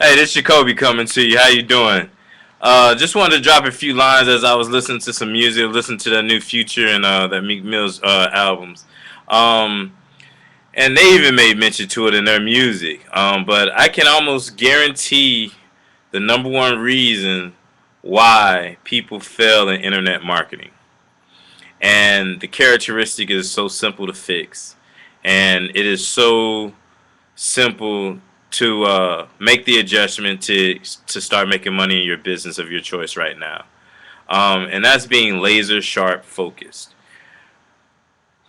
Hey, this Jacoby coming to you. How you doing? Just wanted to drop a few lines as I was listening to some music, listening to that new Future and that Meek Mill's albums. Um, and they even made mention to it in their music. But I can almost guarantee the number one reason why people fail in internet marketing. And the characteristic is so simple to fix. And it is so simple to make the adjustment to start making money in your business of your choice right now. And that's being laser sharp focused.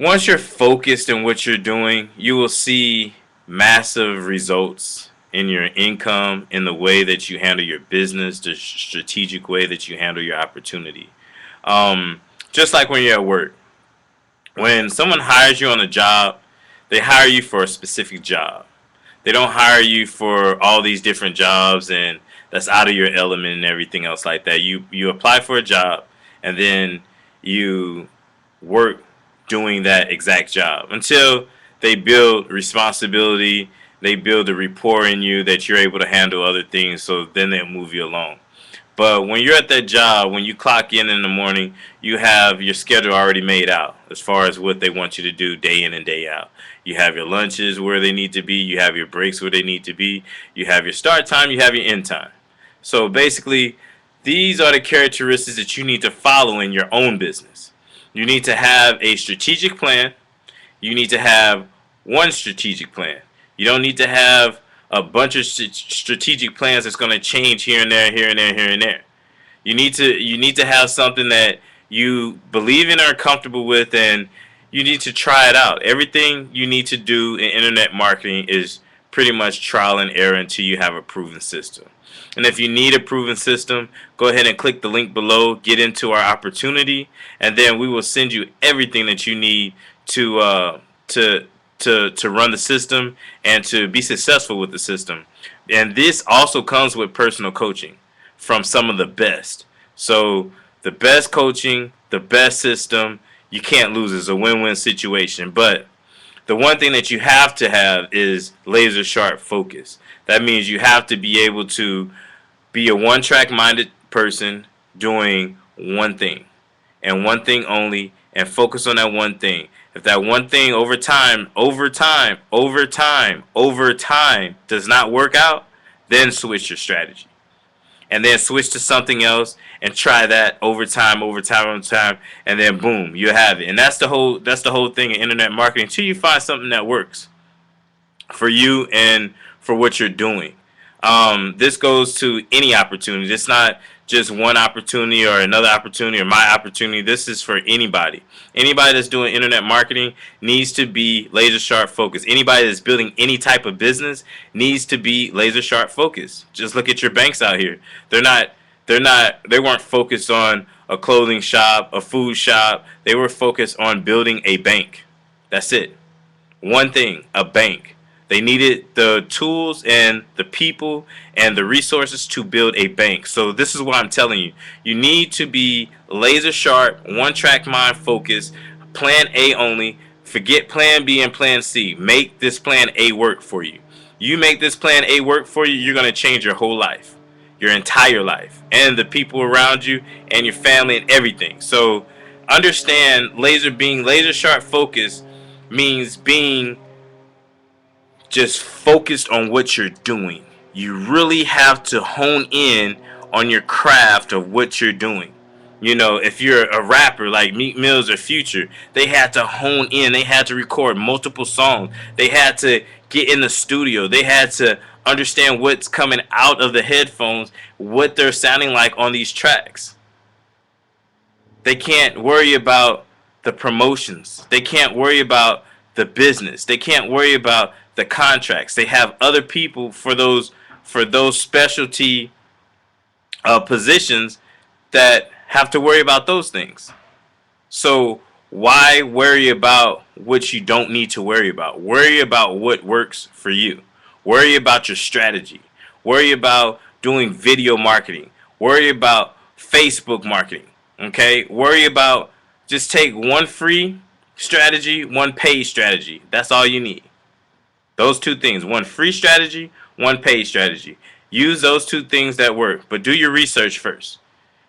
Once you're focused in what you're doing, you will see massive results in your income, in the way that you handle your business, the strategic way that you handle your opportunity. Um, just like when you're at work, when someone hires you on a job, they hire you for a specific job. They don't hire you for all these different jobs and that's out of your element and everything else like that. You apply for a job and then you work doing that exact job until they build responsibility, they build a rapport in you that you're able to handle other things, so then they'll move you along. But when you're at that job, when you clock in the morning, you have your schedule already made out as far as what they want you to do day in and day out. You have your lunches where they need to be, you have your breaks where they need to be, you have your start time, you have your end time. So basically, these are the characteristics that you need to follow in your own business. You need to have a strategic plan. You need to have one strategic plan. You don't need to have a bunch of strategic plans that's going to change here and there, here and there, here and there. You need to have something that you believe in or are comfortable with, and you need to try it out. Everything you need to do in internet marketing is pretty much trial and error until you have a proven system. And if you need a proven system, go ahead and click the link below, get into our opportunity, and then we will send you everything that you need to to run the system and to be successful with the system. And this also comes with personal coaching from some of the best. So the best coaching, the best system, you can't lose. It's a win-win situation. But the one thing that you have to have is laser sharp focus. That means you have to be able to be a one track minded person doing one thing and one thing only, and focus on that one thing. If that one thing over time does not work out, then switch your strategy. And then switch to something else and try that over time, and then boom, you have it. And that's the whole thing in internet marketing until you find something that works for you and for what you're doing. This goes to any opportunity. It's not just one opportunity or another opportunity or my opportunity. This is for anybody. Anybody that's doing internet marketing needs to be laser sharp focused. Anybody that's building any type of business needs to be laser sharp focused. Just look at your banks out here. They weren't focused on a clothing shop, a food shop. They were focused on building a bank. That's it. One thing, a bank. They needed the tools and the people and the resources to build a bank. So this is what I'm telling you. You need to be laser sharp, one track mind focused, plan A only. Forget plan B and plan C. Make this plan A work for you. You make this plan A work for you, you're going to change your whole life, your entire life, and the people around you and your family and everything. So understand, being laser sharp focused means being just focused on what you're doing. You really have to hone in on your craft of what you're doing. You know, if you're a rapper like Meek Mills or Future, they had to hone in. They had to record multiple songs. They had to get in the studio. They had to understand what's coming out of the headphones, what they're sounding like on these tracks. They can't worry about the promotions. They can't worry about the business. They can't worry about the contracts. They have other people for those specialty positions that have to worry about those things. So why worry about what you don't need to worry about? Worry about what works for you. Worry about your strategy. Worry about doing video marketing. Worry about Facebook marketing. Okay? Worry about, just take one free strategy, one paid strategy. That's all you need. Those two things, one free strategy, one paid strategy. Use those two things that work, but do your research first.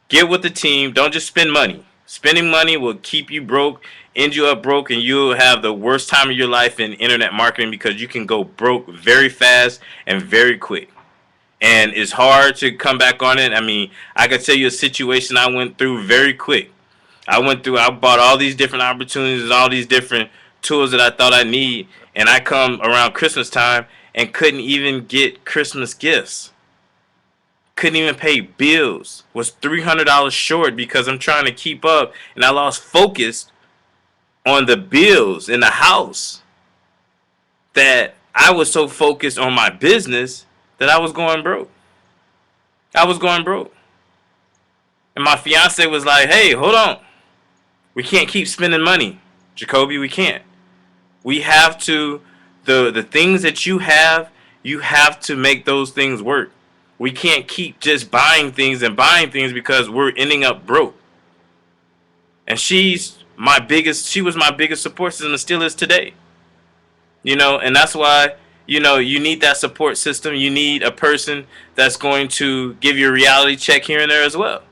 Get with the team. Don't just spend money. Spending money will keep you broke, end you up broke, and you'll have the worst time of your life in internet marketing because you can go broke very fast and very quick. And it's hard to come back on it. I mean, I could tell you a situation I went through very quick. I bought all these different opportunities and all these different tools that I thought I need, and I come around Christmas time and couldn't even get Christmas gifts. Couldn't even pay bills. Was $300 short because I'm trying to keep up, and I lost focus on the bills in the house that I was so focused on my business that I was going broke. I was going broke. And my fiance was like, hey, hold on. We can't keep spending money, Jacoby. We can't. We have to, the things that you have to make those things work. We can't keep just buying things because we're ending up broke. And she was my biggest support system and still is today. And that's why, you need that support system. You need a person that's going to give you a reality check here and there as well.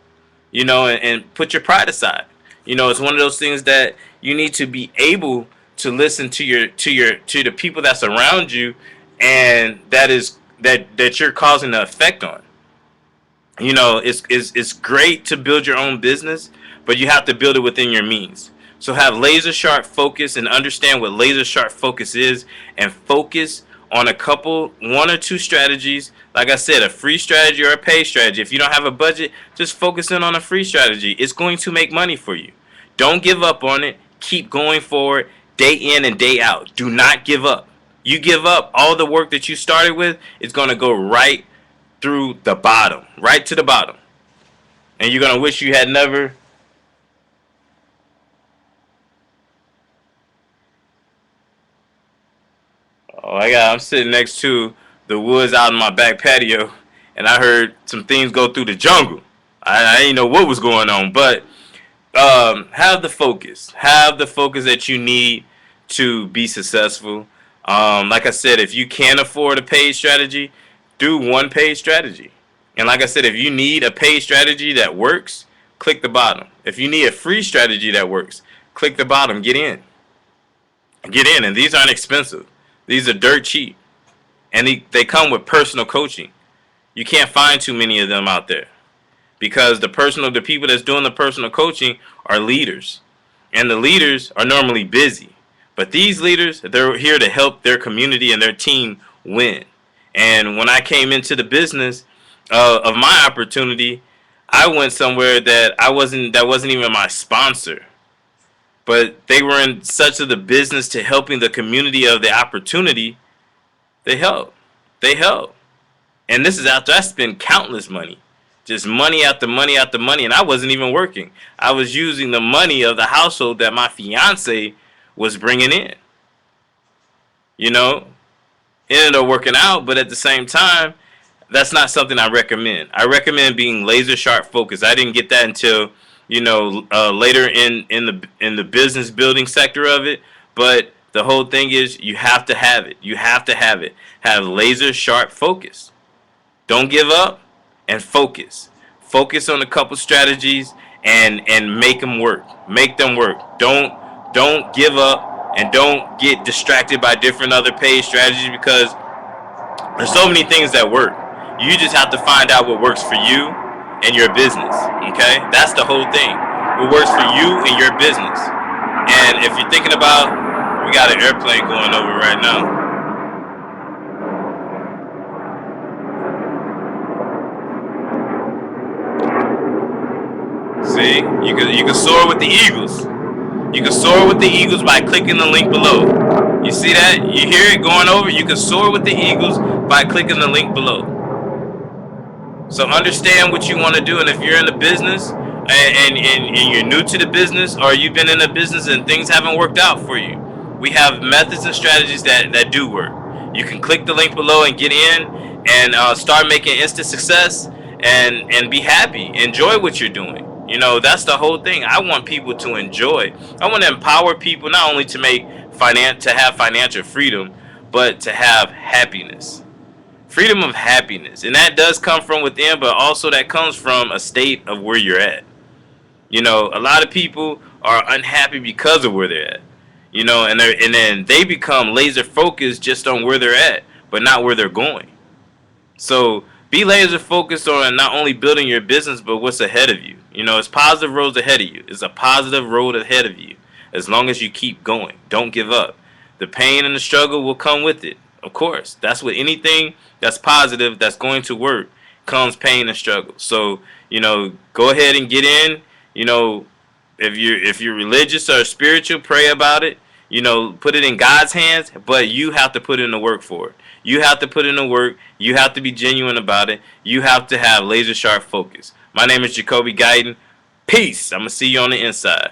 And put your pride aside. It's one of those things that you need to be able to listen to the people that's around you, and that you're causing an effect on. It's great to build your own business, but you have to build it within your means. So have laser sharp focus and understand what laser sharp focus is, and focus on one or two strategies. Like I said, a free strategy or a paid strategy. If you don't have a budget, just focus in on a free strategy. It's going to make money for you. Don't give up on it. Keep going forward day in and day out. Do not give up. You give up, all the work that you started with is going to go right through the bottom, right to the bottom. And you're going to wish you had never. I'm sitting next to the woods out in my back patio, and I heard some things go through the jungle. I didn't know what was going on, but have the focus. Have the focus that you need to be successful. Like I said, if you can't afford a paid strategy, do one paid strategy. And like I said, if you need a paid strategy that works, click the bottom. If you need a free strategy that works, click the bottom. Get in. And these aren't expensive. These are dirt cheap. And they come with personal coaching. You can't find too many of them out there. Because the people that's doing the personal coaching are leaders. And the leaders are normally busy. But these leaders, they're here to help their community and their team win. And when I came into the business of my opportunity, I went somewhere that wasn't even my sponsor. But they were in such of the business to helping the community of the opportunity. They helped. And this is after I spent countless money. Just money after money after money. And I wasn't even working. I was using the money of the household that my fiance was bringing in. It ended up working out, but at the same time, that's not something I recommend. I recommend being laser sharp focused. I didn't get that until later in the business building sector of it. But the whole thing is, you have to have it. You have to have it. Have laser sharp focus. Don't give up, and focus. Focus on a couple strategies and make them work. Make them work. Don't give up, and don't get distracted by different other paid strategies, because there's so many things that work. You just have to find out what works for you and your business. Okay? That's the whole thing. What works for you and your business. And if you're thinking about, we got an airplane going over right now. See, you can soar with the eagles. You can soar with the eagles by clicking the link below. You see that? You hear it going over? You can soar with the eagles by clicking the link below. So understand what you want to do, and if you're in the business and you're new to the business, or you've been in the business and things haven't worked out for you, we have methods and strategies that do work. You can click the link below and get in and start making instant success and be happy. Enjoy what you're doing. That's the whole thing. I want people to enjoy. I want to empower people not only to have financial freedom, but to have happiness. freedom of happiness, and that does come from within, but also that comes from a state of where you're at. You know, a lot of people are unhappy because of where they're at. You know, and then they become laser focused just on where they're at, but not where they're going. So be laser focused on not only building your business, but what's ahead of you. You know, it's positive roads ahead of you. It's a positive road ahead of you. As long as you keep going, don't give up. The pain and the struggle will come with it. Of course, that's what anything that's positive that's going to work comes pain and struggle. So you know, go ahead and get in. You know, if you're religious or spiritual, pray about it. You know, put it in God's hands, but you have to put in the work for it. You have to put in the work. You have to be genuine about it. You have to have laser sharp focus. My name is Jacoby Guyton. Peace. I'm gonna see you on the inside.